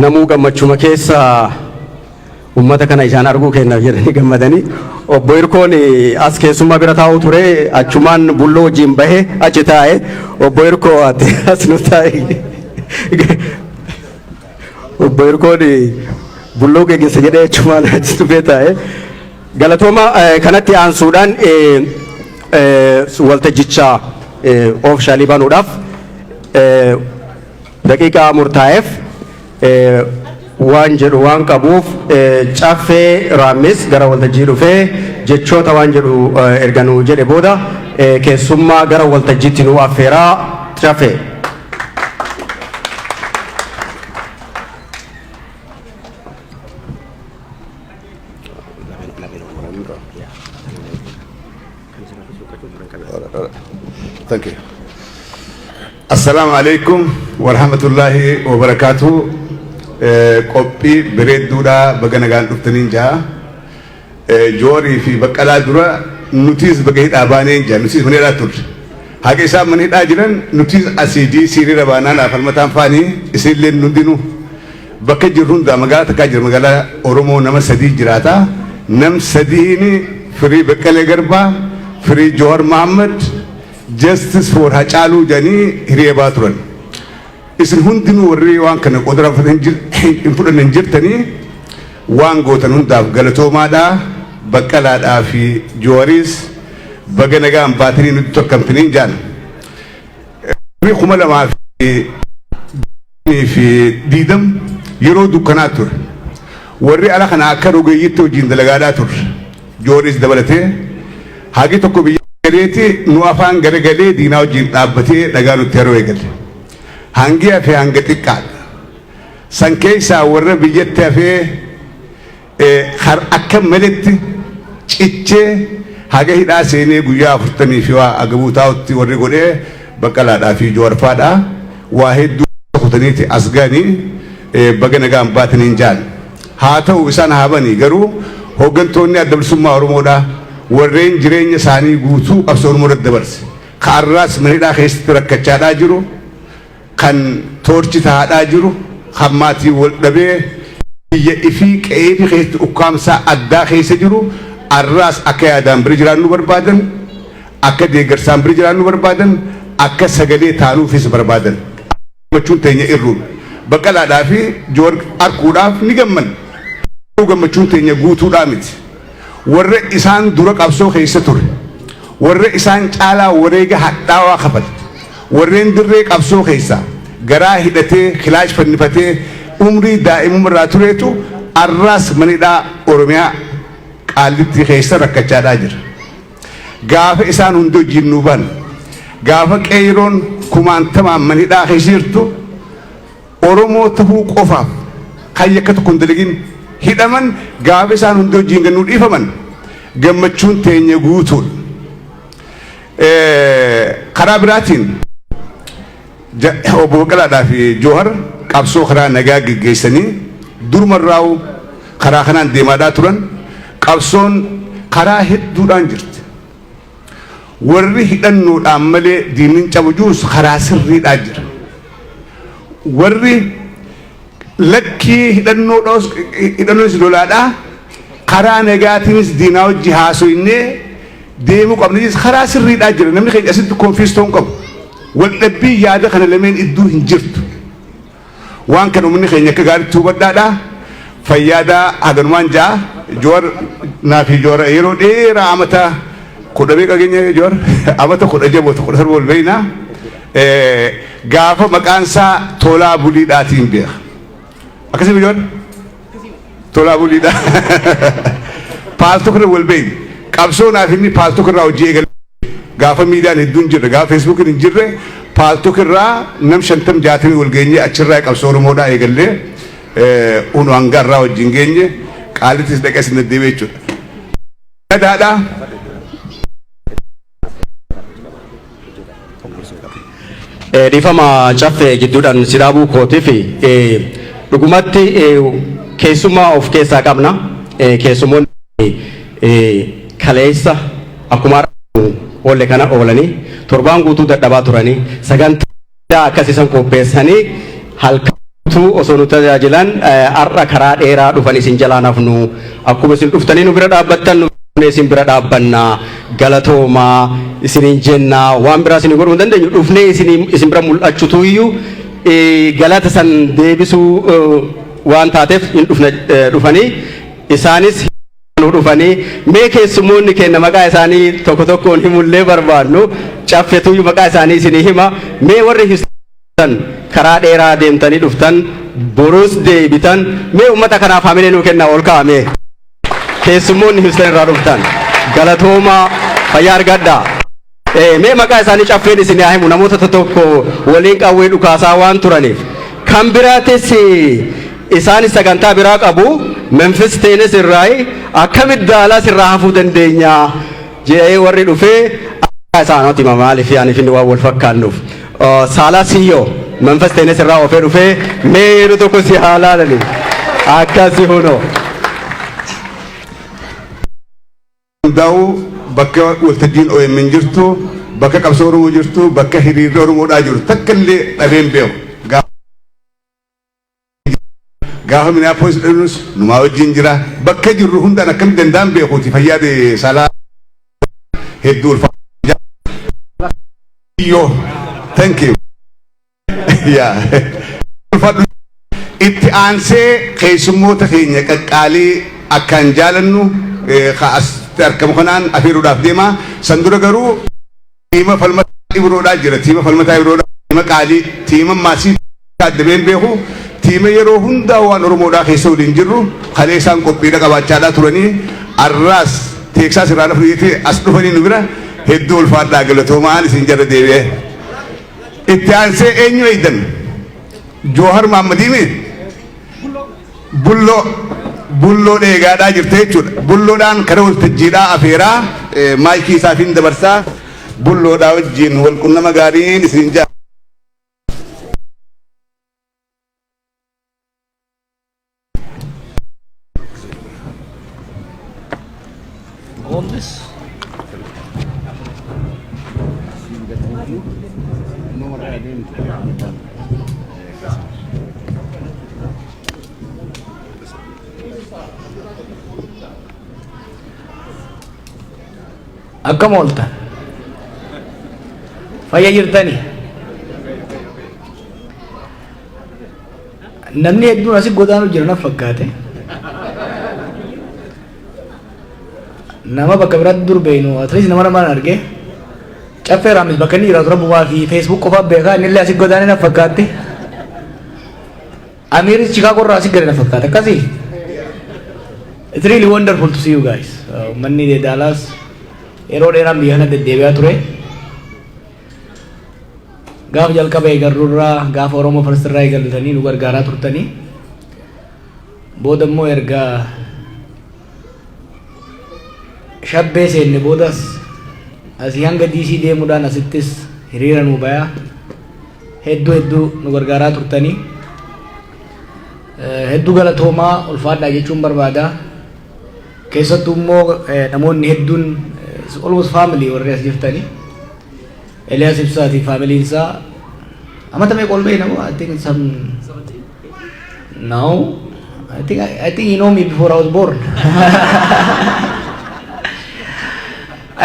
namuu gammachuma keessa ummata kana isaan arguu kennaaf jedhanii gammadanii obbo Hirkoon as keessummaa bira taa'u ture achumaan bulloo wajjin bahee achi taa'e obbo Hirkoo ati as nu taa'e obbo Hirkoon bulloo geegginsa jedhee achumaan achi dhufee taa'e galatooma kanatti aansuudhaan waltajjicha oofshaalii banuudhaaf daqiiqaa murtaa'eef waan jedhu waan qabuuf caffee raammis gara waltajjii dhufee jechoota waan jedhu erganuu jedhe booda keessummaa gara waltajjiitti nu affeeraa caffee. Thank you. Assalamu alaikum wa rahmatullahi wa barakatuh. Qophii bareedduudha baga nagaan dhuftaniin jaa joorii fi baqqalaa dura nutiis baga hidhaa baaneen jaa nutiis mana hidhaa turre haqa isaan mana hidhaa jiran nutiis asiidii siiriira baanaan afalmataan faanii isinillee hundinuu bakka jirru hundaa magaalaa takkaa jira magaalaa Oromoo nama sadii jiraata nam sadiini firii Baqqalee Garbaa firii Joowar Mahammad Justice for Hacaaluu jedhanii hiriyee baa turan. Isin hundinuu warri waan kana qodara fudhatan jirtanii waan gootan hundaaf galatoomaadha Baqqalaadhaa fi Joowariis baga nagaan baatanii nutti tokkamtaniin jaan. Warri 2020 yeroo dukkanaa ture warri ala kana akka rogeeyyitti hojiin dalagaadhaa ture Joowariis dabalatee hagi tokko biyya galeetti nu afaan garagalee diinaa hojiin dhaabbatee dhagaa nutti yeroo eegale. Hangi hafe hanga xiqqaadha. San keessaa warra biyyatti hafee akka maletti cichee haga hidhaa seenee guyyaa 40 fi waa agabuu taa'utti warri godhee Baqqalaadhaa fi Jowarfaadhaa waa hedduu kutaniiti as ga'anii baga nagaan baataniin jaan. Haa ta'u isaan haabanii garuu hooggantoonni adda bilisummaa Oromoodhaa warreen jireenya isaanii guutuu qabsoo Oromoo irratti dabarse. Kaarraas mana hidhaa keessatti rakkachaadhaa jiru. Kan toorchi taa'aa jiru hammaatii wal dhabee biyya ifii qe'ee fi keessatti ukkaamsaa addaa keessa jiru arraas akka yaadaan bira jiraannu barbaadan akka deeggarsaan bira jiraannu barbaadan akka sagalee taanuufis barbaadan gammachuun teenya irruun Baqqalaadhaa fi Joowar arguudhaaf ni gamman gammachuun teenya guutuudhaa miti warra isaan dura qabsoo keessa ture warra isaan caalaa wareega hadhaawaa kafale warreen dirree qabsoo keessa garaa hidhatee kilaash fannifatee umrii daa'imummaa tureetu arraas mana hidhaa Oromiyaa Qaallitti keessa rakkachaadhaa jira. Gaafa isaan hundi hojiin nu ban gaafa qeeroon kumaantamaan mana hidhaa keessa jirtu Oromoo tahuu qofaaf kan yakka tokko hin dalagin hidhaman gaafa isaan hundi hojiin gannuu dhiifaman gammachuun teenya guutuudha. Karaa biraatiin obbo Baqqalaadhaa fi Joowar qabsoo karaa nagaa geggeessanii durmarraa'u karaa kanaan deemaadhaa turan qabsoon karaa hedduudhaan jirti. Warri hidhannoodhaan malee diinni cabujuus karaa sirriidhaan jira. Warri lakkii hidhannoos lolaadhaa karaa nagaatiinis diinaa hojii haasoinee deemuu qabnis karaa sirriidhaan jira. Namni keenya asitti konfiistoon qabu. Waldhabbii yaada kana lameen iddoo hin jirtu. Waan kana uummanni keenya akka gaariitti hubadhaadha. Fayyaadaa haganumaan ja'a Joowar naa fi Joowar yeroo dheeraa amata 10 meeqa keenya Joowar amata 10 17 wal beeynaa gaafa maqaan isaa Tolaa Buliidhaatiin beeka. Akkasii Joowar Tolaa Buliidhaa paaltoo kana wal beeyni qabsoo naaf inni paaltoo irraa hojii eegale. Gaafa miidiyaan hedduun jirre gaafa feesbuukiin hin jirre paaltoo irraa nam 50-60 wal geenye achirraa qabsoo Oromoodhaa eegallee unu hangarraa wajjin geenye Qaallittis dhaqee isin deddeebi'ee jechuudha. Gadaadhaa dhiifama caffee gidduudhaan sidaabuu kootii fi dhugumatti keessummaa of keessaa qabna. Keessummoonni kaleessa akkuma oolle kana oolanii torbaan guutuu dadhabaa turanii sagantaa akkasiisan qopheessanii halkan tu osoo nu tajaajilan har'a karaa dheeraa dhufan isin jalaa nafnu akkuma isin dhuftanii nu bira dhaabbattan nu isin bira dhaabbanna galatoomaa isinin jenna waan biraa isin godhuu dandeenyu dhufnee isin bira mul'achutu iyyuu galata san deebisuu waan taateef hin dhufanii isaanis nu dhufanii mee keessummoonni kenna maqaa isaanii tokko tokkoon himullee barbaadnu caffetu maqaa isaanii isin hima mee warri hisan karaa dheeraa deemtanii dhuftan borus deebitan mee ummata kanaaf hamilee nuu kenna ol kaa'ame keessummoonni hisan irraa dhuftan galatoomaa fayyaa argadhaa mee maqaa isaanii caffeen isin haa himu namoota tokko waliin qawwee dhukaasaa waan turaniif kan biraatis isaanis sagantaa biraa qabu Memphis Teenes irraa akkamit Daalaas irraa hafuu dandeenya jedhee warri dhufee isaanoti maaliif yaaniif inni waan wal fakkaannuuf Saalaasiyyoo Memphis Teenes irraa ofee dhufee mee yeroo tokko si haalaalani akkasi huno hundaa'u bakka waltajjiin OMN jirtu bakka qabsoo Oromoo jirtu bakka hiriirri Oromoodhaa jiru takka illee dhabeen beeku gaafa Minneapolis dhufnus numaa wajjin jira bakka jirru hundaan akkam danda'an beekuuti fayyaade Saalaa hedduu ulfaatu yoo thank you itti aansee keessummoota keenya qaqqaalii akkaan jaalannu asitti argamu kanaan afeeruudhaaf deema san dura garuu tiima falmataa Ibroodhaa jira tiima falmataa Ibroodhaa tiima qaalii tiima maasii addabeen beeku tiima yeroo hundaa waan Oromoodhaa keessa waliin jirru kalee isaan qophiidha qabaachaadhaa turanii arraas Teeksaas irraa dhufanii as dhufanii nu bira hedduu ulfaadhaa galatoomaa isin jara deebi'ee itti aansee eenyu eeydan Joohar Mahammadiimi bulloo dheegaadhaa jirte jechuudha bulloodhaan kara waltajjiidhaa afeeraa maayikii isaafiin dabarsaa bulloodhaa wajjin walqunnama gaariin isin jaa akkam ooltan fayya jirtanii namni hedduun asii godaanuu jira na fakkaate nama bakka biraatti dur beeynu atleast nama namaan arge caffee raamis bakka inni jiraatu rabbumaa fi Facebook qofa beekaa innillee asii godaanee na fakkaate Amiris Chicago irraa asii gadi na fakkaate akkasii it's really wonderful to see you guys manni de Dallas yeroo dheeraan biyya kana deddeebi'aa ture gaafa jalqaba eegarruurraa gaafa Oromoo farsirraa eegaltanii nu gargaaraa turtanii booda immoo erga shabbee seenne boodas asii hanga DC deemuudhaan asittis hiriira nu bayaa hedduu nu gargaaraa turtanii hedduu galatoomaa ulfaadhaa jechuun barbaada keessattuu immoo namoonni hedduun it's almost family warri as jirtanii Elias Ibsaati family isaa amata mee qolbee namoo I think some 17 now I think you know me before I was born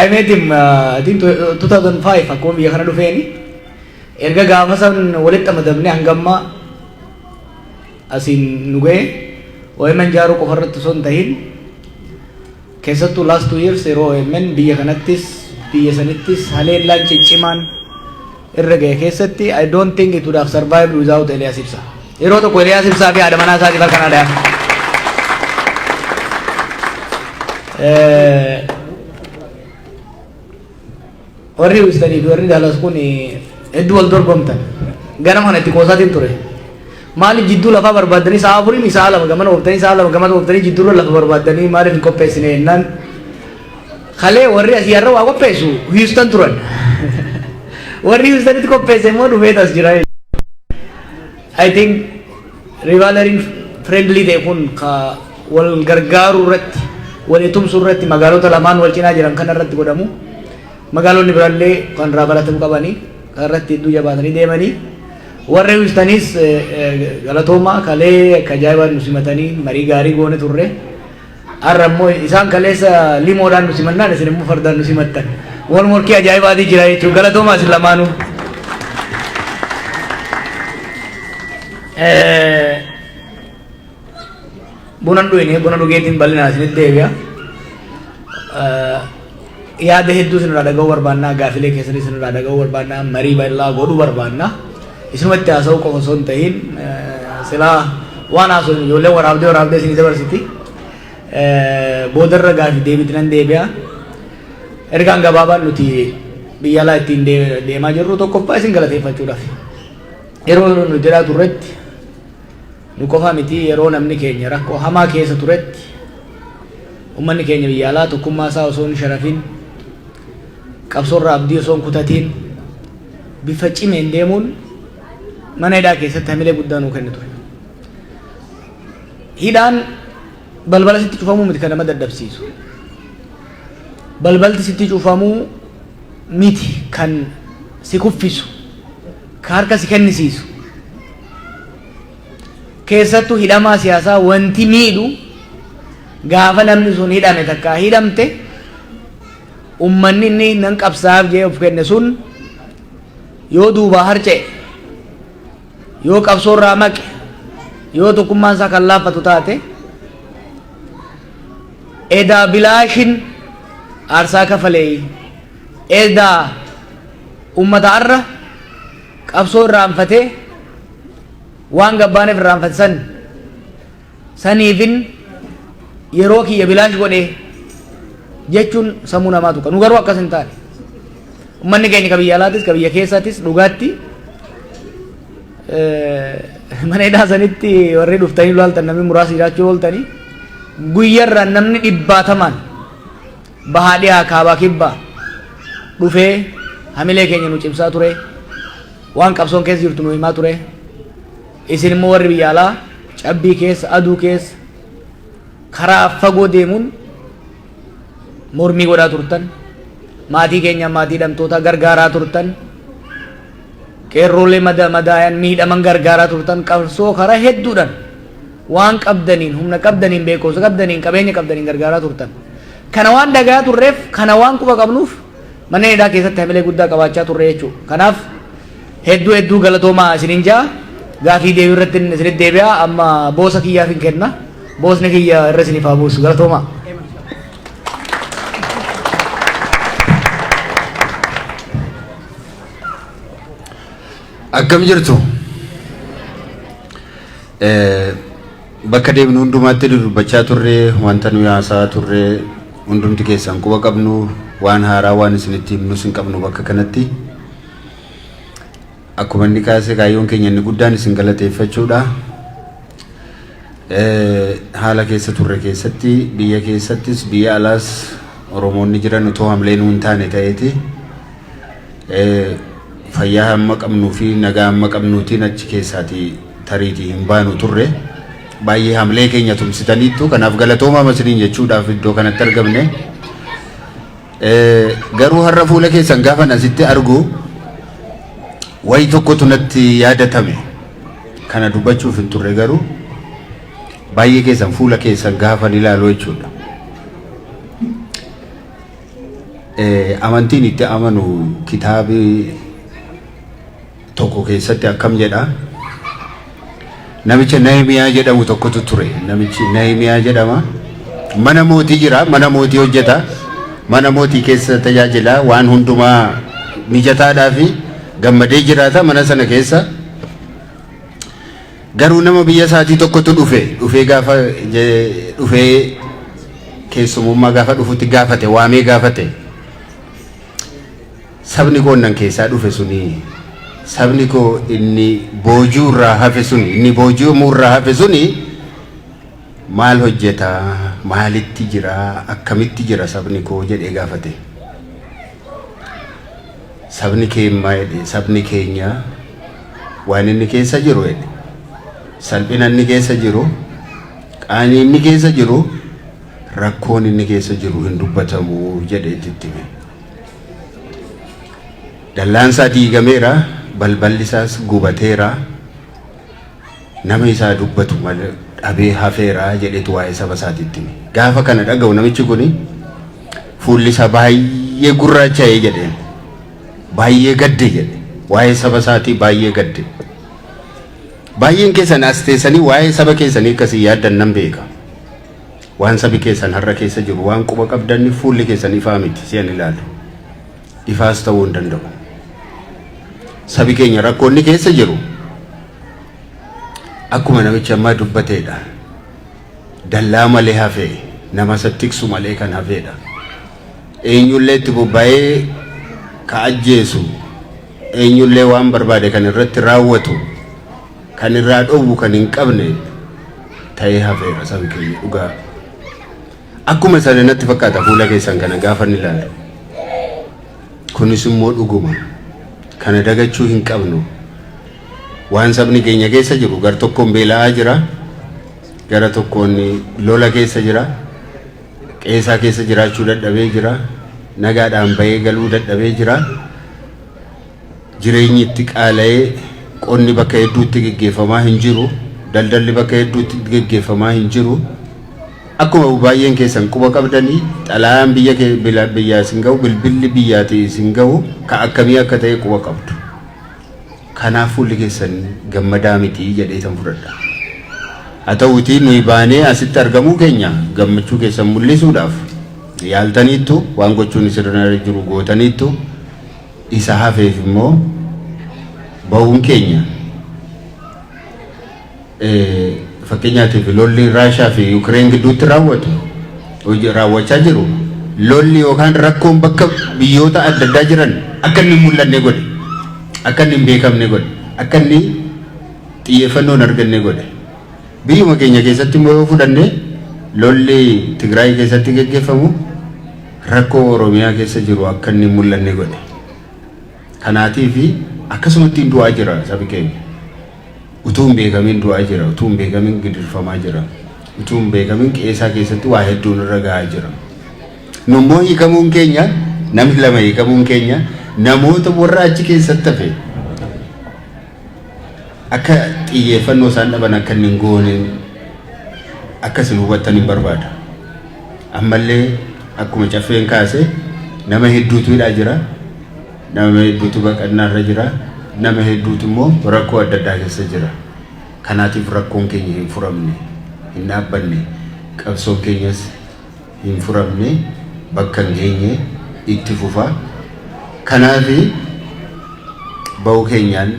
I met him I think 2005 akkuma biyya kana dhufeeni erga gaafa san walitti amadamne hangamma asiin nu ga'e waa'ee manjaaruu qofa irratti osoo hin tahin keessattuu last 2 years yeroo OMN biyya kanattis biyya sanittis haleellaan ciccimaan irra ga'e keessatti I don't think it would have survived without Elias Ibsa yeroo tokko Elias Ibsaa fi haadha manaa isaatiif harka naa dhaya warri Houstanii fi warri Dallas kun hedduu wal dorgomtan ganama kana itti qoosaatiin ture maaliif jidduu lafaa barbaadanii sa'a afurii sa'a lama gamana ooftanii sa'a lama gamana ooftanii jidduurra lafa barbaadanii maaliif hin qopheessine jennaan kalee warri asii har'a waa qopheessu Houston turan warri Houstonitti qopheesse immoo dhufee as jira I think rivalry friendly ta'e kun ka wal gargaaruu irratti wal tumsuu irratti magaalota lamaan wal cinaa jiran kana irratti godhamu magaalonni biraallee kan irraa baratamuu qabanii kan irratti hedduu jabaatanii deemanii warri wistanis galatooma kalee kajaa'ibaan nusimatanii marii gaarii goone turre har'a immoo isaan kaleessa limoodhaan nusimannaan isin immoo fardaan nusimattan wal morkii ajaa'ibaatii jira jechuudha galatooma isin lamaanuu. Bunan dhuine buna dhugeetiin bal'inaan isinitti deebi'a. Yaada hedduu isinirraa dhaga'uu barbaannaa gaafilee keessanii isinirraa dhaga'uu barbaannaa marii bal'aa godhuu barbaannaa. Isinumatti haasa'uu qofa osoo hin ta'in silaa waan haasa'u ijoolleen waraabdee isinii dabarsiti. Boodarra gaafii deebiitti nan deebi'a. Ergaan gabaabaan nuti biyya alaa ittiin deemaa jirru tokkoffaa isin galateeffachuudhaaf. Yeroo nu jedhaa turretti nu qofa miti yeroo namni keenya rakkoo hamaa keessa turetti ummanni keenya biyya alaa tokkummaa isaa osoo hin sharafin qabsoorraa abdii osoo hin kutatiin bifa cimeen deemuun mana hidhaa keessatti hamilee guddaa nuu kenni ture. Hidhaan balbala sitti cufamuu miti kan nama daddabsiisu. Balbalti sitti cufamuu miti kan si kuffisu, kan harka si kennisiisu. Keessattuu hidhamaa siyaasaa wanti miidhu gaafa namni sun hidhame takka hidhamte ummanni inni nan qabsaa'aaf jee of kenne sun yoo duubaa harca'e yoo qabsoorraa maqe yoo tokkummaan isaa kan laaffatu taate edaa bilaashin aarsaa kafalee edaa ummata har'a qabsoo irraanfatee waan gabbaaneef irraanfate saniifin yeroo kiyya bilaash godhee jechuun sammuu namaa tuqa. Nu garuu akkas hin taane. Ummanni keenya ka biyya alaatis ka biyya keessaatis dhugaatti mana hidhaa sanitti warri dhuftanii laaltan namni muraasa jiraachuu ooltanii guyyarra namni dhibbaatamaan bahaa dhiyaa kaabaa kibbaa dhufee hamilee keenya nu cimsaa ture waan qabsoon keessa jirtu nu himaa ture. Isin immoo warri biyya alaa cabbii keessa aduu keessa karaa fagoo deemuun mormii godhaa turtan maatii keenya maatii hidhamtoota gargaaraa turtan qeerroolee madaayan miidhaman gargaaraa turtan qabsoo karaa hedduudhaan waan qabdaniin humna qabdaniin beekumsa qabdaniin qabeenya qabdaniin gargaaraa turtan kana waan dagaa turreef kana waan quba qabnuuf mana hidhaa keessatti hamilee guddaa qabaachaa turre jechuudha. Kanaaf hedduu galatoomaa isiniin jaa gaafii deebii irratti isinitti deebi'a amma boosa kiyyaaf hin kenna boosni kiyya irra isiniif haa buusu galatoomaa. Akkam jirtu bakka deemnu hundumaatti dubbachaa turre wanta nuyi haasaa turre hundumti keessan quba qabnu waan haaraa waan isinitti himnus hin qabnu bakka kanatti akkuma inni kaase kaayyoon keenya inni guddaan isin galateeffachuudha. Haala keessa turre keessatti biyya keessattis biyya alaas Oromoonni jiran utoo hamileen hin taane ta'eeti fayyaa hamma qabnuu fi nagaa hamma qabnuutiin achi keessaati tariitii hin baanu turre baay'ee hamilee keenya tumsitaniittu kanaaf galatoomaa masiniin jechuudhaaf iddoo kanatti argamne. Garuu har'a fuula keessan gaafa asitti argu wayi tokkotu natti yaadatame kana dubbachuuf hin turre garuu baay'ee keessan fuula keessan gaafa ilaalu jechuudha. Amantiin itti amanu kitaabi tokko keessatti akkam jedha namicha Nahimiyaa jedhamu tokkotu ture. Namichi Nahimiyaa jedhama. Mana mootii jira, mana mootii hojjeta, mana mootii keessa tajaajila, waan hundumaa mijataadhaa fi gammadee jiraata mana sana keessa. Garuu nama biyya isaatii tokkotu dhufee gaafa dhufee keessumummaa gaafa dhufutti gaafate, waamee gaafate. Sabni koonnan keessaa dhufe suni sabni koo inni boojuu irraa hafe suni inni boojuu irraa hafe suni maal hojjeta, maalitti jira, akkamitti jira sabni koo jedhee gaafate. Sabni keenya jedhe sabni keenya waan inni keessa jiru jedhe salphina inni keessa jiru qaanii inni keessa jiru rakkoon inni keessa jiru hin dubbatamu jedhee itti hime. Dallaansaa diigameera balballi isaas gubateera nama isaa dubbatu malee dhabee hafeera jedhetu waa'ee saba isaatiitti hime. Gaafa kana dhaga'u namichi kuni fuulli isaa baay'ee gurraacha'ee jedhe baay'ee gadde jedhe waa'ee saba isaatii baay'ee gadde. Baay'een keessan as teessanii waa'ee saba keessanii akkasii yaaddan nan beeka. Waan sabi keessan har'a keessa jiru waan quba qabdanni fuulli keessan ifaa miti si'an ilaalu. Ifaas ta'uu hin danda'u. Sabi keenya rakkoonni keessa jiru akkuma namicha ammaa dubbateedha. Dallaa malee hafee nama sattiksu malee kan hafeedha. Eenyullee itti bobba'ee ka ajjeesu eenyullee waan barbaade kan irratti raawwatu kan irraa dhowwu kan hin qabne ta'ee hafeera sabi keenya dhugaa. Akkuma sana natti fakkaata fuula keessan kana gaafa ni ilaalu. Kunis immoo dhuguma kana dagachuu hin qabnu. Waan sabni keenya keessa jiru gar tokkoon beela'aa jira, gara tokkoon lola keessa jira, qeesaa keessa jiraachuu dadhabee jira, nagaadhaan bahee galuu dadhabee jira. Jireenyi itti qaala'ee qonni bakka hedduutti geggeeffamaa hin jiru, daldalli bakka hedduutti geggeeffamaa hin jiru. Akkuma baay'een keessan quba qabdanii xalayaan biyyaa isin ga'u bilbilli biyyaatii isin ga'u ka akkamii akka ta'e quba qabdu. Kanaaf fuulli keessan gammadaa miti jedhee tan fudhadha. Haa ta'uutii nuyi baanee asitti argamuu keenya gammachuu keessan mul'isuudhaaf yaaltaniittu waan gochuun isinirra jiru gootaniittu isa hafeef immoo ba'uun keenya fakkeenyaatiif lolli Raashaa fi Yuukireen gidduutti raawwachaa jiru lolli yookaan rakkoon bakka biyyoota adda addaa jiran akka inni hin mul'anne godhe, akka inni hin beekamne godhe, akka inni xiyyeeffannoon arganne godhe. Biyyuma keenya keessatti immoo yoo fudhanne lolli Tigraay keessatti geggeeffamu rakkoo Oromiyaa keessa jiru akka inni hin mul'anne godhe. Kanaatiif akkasumatti du'aa jira sabi keenya. Utuu hin beekamin du'aa jira, utuu hin beekamin gidirfamaa jira, utuu hin beekamin qeesaa keessatti waa hedduun irra gahaa jira. Nummoo hiikamuun keenya namni lama hiikamuun keenya namoota warra achi keessatti hafe akka xiyyeeffannoo isaan dhaban akka hin goone akkasin hubattan hin barbaada. Ammallee akkuma caffeen kaase nama hedduutu hidhaa jira, nama hedduutu baqannaa irra jira, nama hedduutu immoo rakkoo adda addaa keessa jira. Kanaatiif rakkoon keenya hin furamne, hin dhaabbanne, qabsoon keenyas hin furamne, bakka hin geenye itti fufa. Kanaaf ba'uu keenyaan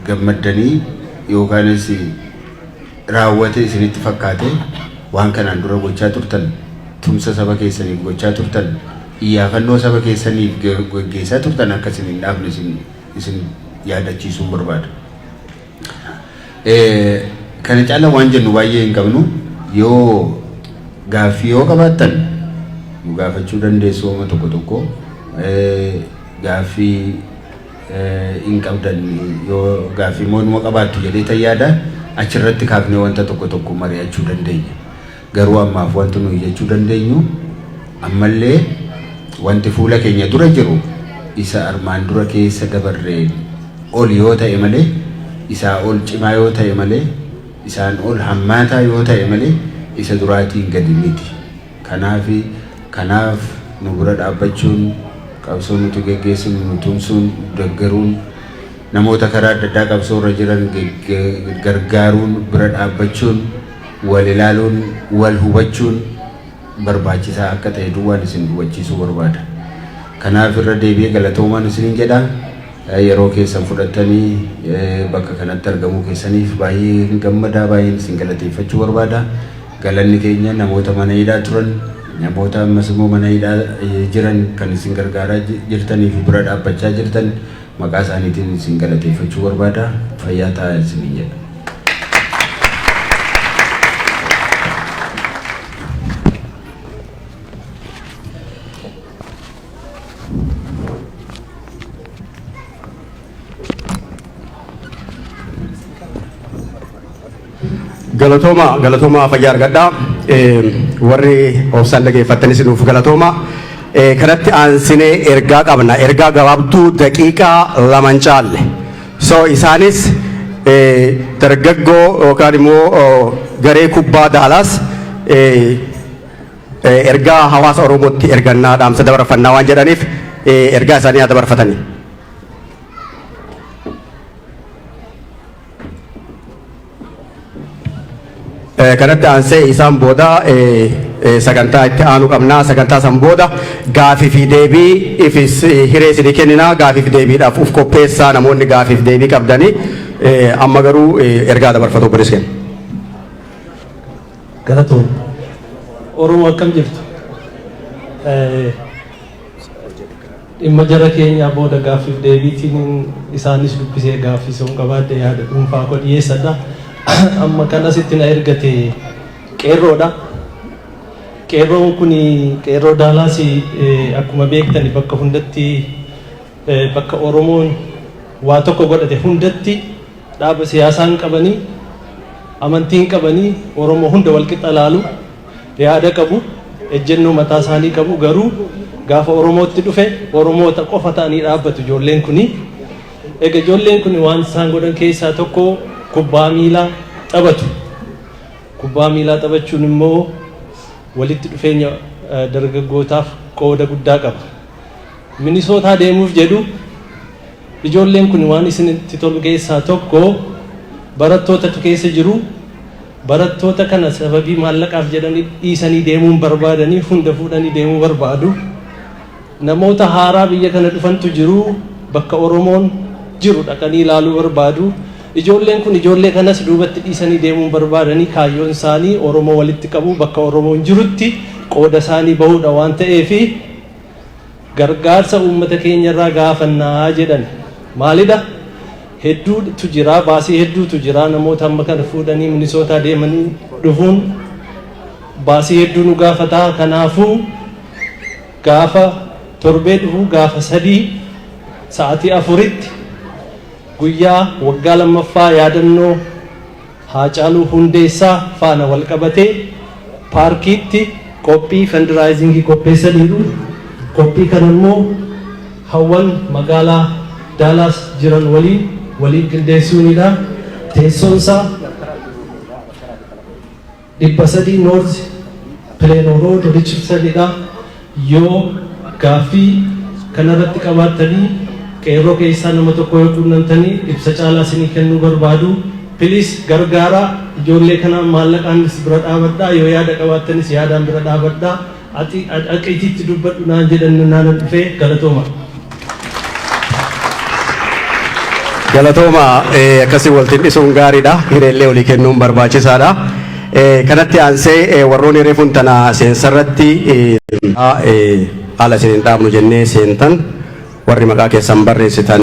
gammaddanii yookaanis raawwate isinitti fakkaate waan kanaan dura gochaa turtan, tumsa saba keessaniif gochaa turtan, iyyaafannoo saba keessaniif gaggeessaa turtan akkasin hin dhaabne isin yaadachiisuun barbaada. Kana caalaa waan jennu baay'ee hin qabnu. Yoo gaaffii yoo qabaattan nu gaafachuu dandeessu hooma tokko tokko. Gaaffii hin qabdan yoo gaaffii moonuma qabaattu jedhee tayyaada achirratti kaafnee wanta tokko tokko mari'achuu dandeenya. Garuu ammaaf wanti nuyi jechuu dandeenyu ammallee wanti fuula keenya dura jiru isa armaan dura keessa dabarreen ol yoo ta'e malee, isaa ol cimaa yoo ta'e malee, isaan ol hammaataa yoo ta'e malee isa duraatiin gadi miti. Kanaaf nu bira dhaabbachuun, qabsoo nuti geggeessinu nu tumsuun, deeggaruun, namoota karaa adda addaa qabsoo irra jiran gargaaruun, bira dhaabbachuun, wal ilaaluun, wal hubachuun barbaachisaa akka ta'e duwwaan isin hubachiisuu barbaada. Kanaaf irra deebi'ee galatoomaan isiniin jedha. Yeroo keessan fudhattanii bakka kanatti argamuu keessaniif baay'ee hin gammadaa, baay'ee isin galateeffachuu barbaada. Galanni keenya namoota mana hidhaa turan, namoota ammas immoo mana hidhaa jiran kan isin gargaaraa jirtanii fi bira dhaabbachaa jirtan maqaa isaaniitiin isin galateeffachuu barbaada. Fayyaa ta'aa isiniin jedha. Galatooma fayyaa argadhaa. Warri obsaan dhageeffattanis nuuf galatooma. Kanatti aansinee ergaa qabna. Ergaa gabaabduu daqiiqaa lama hin caalle So isaanis dargaggoo yookaan immoo garee kubbaa Daalaas ergaa hawaasa Oromootti ergannaa dhaamsa dabarfannaa waan jedhaniif ergaa isaanii haa dabarfatanii. Kanatti aansee isaan booda sagantaa itti aanu qabnaa. Sagantaa san booda gaafii fi deebii ifis hiree isinii kenninaa. Gaafii fi deebiidhaaf uf qopheessaa namoonni gaafii fi deebii qabdanii amma garuu ergaa dabarfatu obboleessi kenna. Galatoom Oromoo akkam jirtu? Dhimma jara keenyaa booda gaafii fi deebiitiin isaanis dubbisee gaafii sun qabaadde yaada dhuunfaa koo dhiyeessadha. Amma kan asitti na ergate qeerroodha. Qeerroon kun qeerroo Daalaas akkuma beektani bakka hundatti bakka Oromoon waa tokko godhate hundatti dhaaba siyaasaan qabanii amantiin qabanii Oromoo hunda wal qixa laalu yaada qabu ejjennoo mataa isaanii qabu garuu gaafa Oromootti dhufe Oromoota qofa ta'anii dhaabbatu ijoolleen kuni. Egaa ijoolleen kun waan isaan godhan keessaa tokko kubbaa miilaa taphatu. Kubbaa miilaa taphachuun immoo walitti dhufeenya dargaggootaaf qooda guddaa qaba. Minisootaa deemuuf jedhu ijoolleen kun waan isinitti tolu keessaa tokko barattootatu keessa jiru. Barattoota kana sababii maallaqaaf jedhanii dhiisanii deemuun barbaadanii hunda fuudhanii deemuu barbaadu. Namoota haaraa biyya kana dhufantu jiru bakka Oromoon jiru dhaqanii ilaaluu barbaadu. Ijoolleen kun ijoollee kanas duubatti dhiisanii deemuun barbaadanii kaayyoon isaanii Oromoo walitti qabu bakka Oromoon jirutti qooda isaanii bahuudha waan ta'eef gargaarsa uummata keenyarraa gaafannaa jedhan. Maalidha? Hedduutu jira, baasii hedduutu jira. Namoota amma kana fuudhanii Minisootaa deemanii dhufuun baasii hedduu nu gaafataa. Kanaafuu gaafa torbee dhufu gaafa 3 sa'aatii 4tti guyyaa waggaa lammaffaa yaadannoo Haacaaluu Hundeessaa faana wal qabatee paarkiitti qophii fandiraayizingii qopheessaniiru. Qophii kana immoo hawwan magaalaa Daalaas jiran waliin qindeessuunidha. Teessoonsaa 300 North Plano Road Richardsanidha. Yoo gaaffii kanarratti qabaattanii qeerroo keessaa nama tokko yoo quunnamtanii ibsa caalaa isinii kennuu barbaadu. Please gargaara ijoollee kana maallaqaanis bira dhaabadhaa. Yoo yaada qabaattanis yaadaan bira dhaabadhaa. Aqiitiitti dubbadhu naan jedhan naan dhufee galatooma. Galatooma akkasii waltiin dhisuun gaariidha. Hireellee olii kennuun barbaachisaadha. Kanatti aansee warroonni reefuun tana seensarratti haala isiniin dhaabnu jennee seentan warri maqaa keessan barreessitan